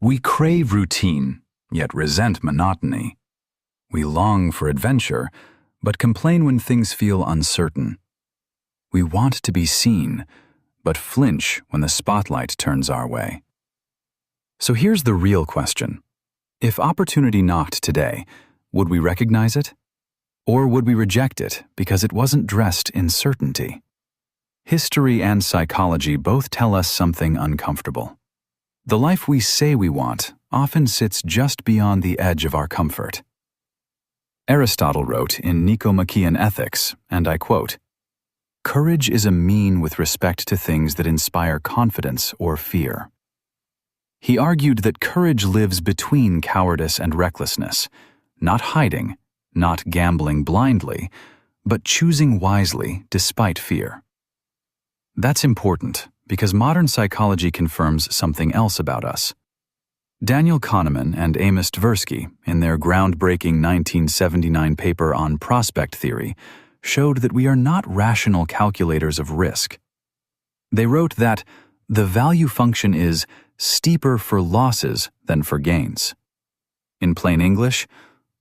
We crave routine, yet resent monotony. We long for adventure, but complain when things feel uncertain. We want to be seen, but flinch when the spotlight turns our way. So here's the real question. If opportunity knocked today, would we recognize it? Or would we reject it because it wasn't dressed in certainty? History and psychology both tell us something uncomfortable. The life we say we want often sits just beyond the edge of our comfort. Aristotle wrote in Nicomachean Ethics, and I quote, "Courage is a mean with respect to things that inspire confidence or fear." He argued that courage lives between cowardice and recklessness, not hiding, not gambling blindly, but choosing wisely despite fear. That's important because modern psychology confirms something else about us. Daniel Kahneman and Amos Tversky, in their groundbreaking 1979 paper on prospect theory, showed that we are not rational calculators of risk. They wrote that the value function is steeper for losses than for gains. In plain English,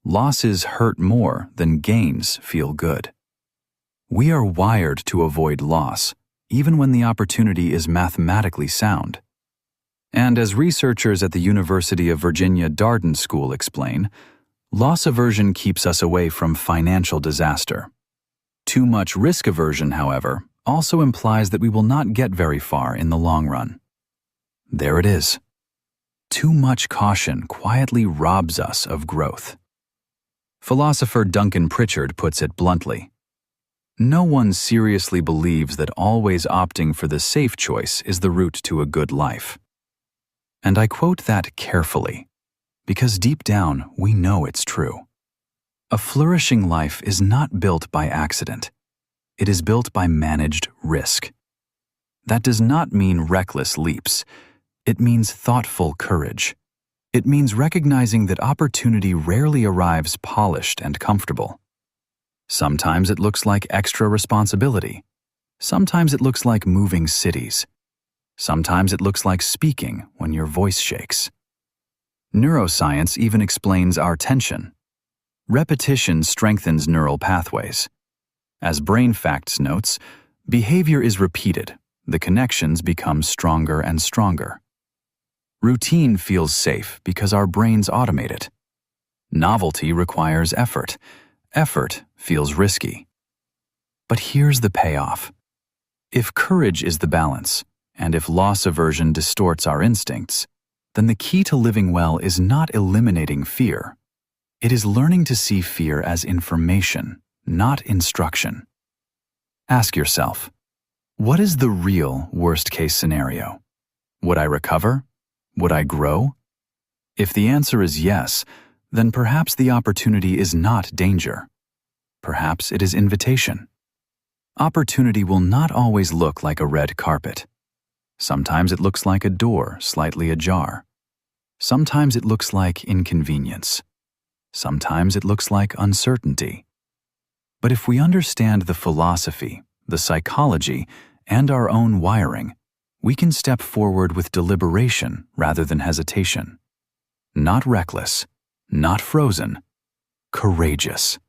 losses hurt more than gains feel good. We are wired to avoid loss, even when the opportunity is mathematically sound. And as researchers at the University of Virginia Darden School explain, loss aversion keeps us away from financial disaster. Too much risk aversion, however, also implies that we will not get very far in the long run. There it is. Too much caution quietly robs us of growth. Philosopher Duncan Pritchard puts it bluntly, "No one seriously believes that always opting for the safe choice is the route to a good life." And I quote that carefully, because deep down we know it's true. A flourishing life is not built by accident. It is built by managed risk. That does not mean reckless leaps. It means thoughtful courage. It means recognizing that opportunity rarely arrives polished and comfortable. Sometimes it looks like extra responsibility. Sometimes it looks like moving cities. Sometimes it looks like speaking when your voice shakes. Neuroscience even explains our tension. Repetition strengthens neural pathways. As BrainFacts notes, behavior is repeated. The connections become stronger and stronger. Routine feels safe because our brains automate it. Novelty requires effort. Effort feels risky. But here's the payoff. If courage is the balance, and if loss aversion distorts our instincts, then the key to living well is not eliminating fear. It is learning to see fear as information, not instruction. Ask yourself, what is the real worst-case scenario? Would I recover? Would I grow? If the answer is yes, then perhaps the opportunity is not danger. Perhaps it is invitation. Opportunity will not always look like a red carpet. Sometimes it looks like a door slightly ajar. Sometimes it looks like inconvenience. Sometimes it looks like uncertainty. But if we understand the philosophy, the psychology, and our own wiring, we can step forward with deliberation rather than hesitation. Not reckless, not frozen, courageous.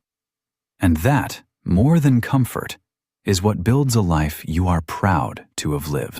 And that, more than comfort, is what builds a life you are proud to have lived.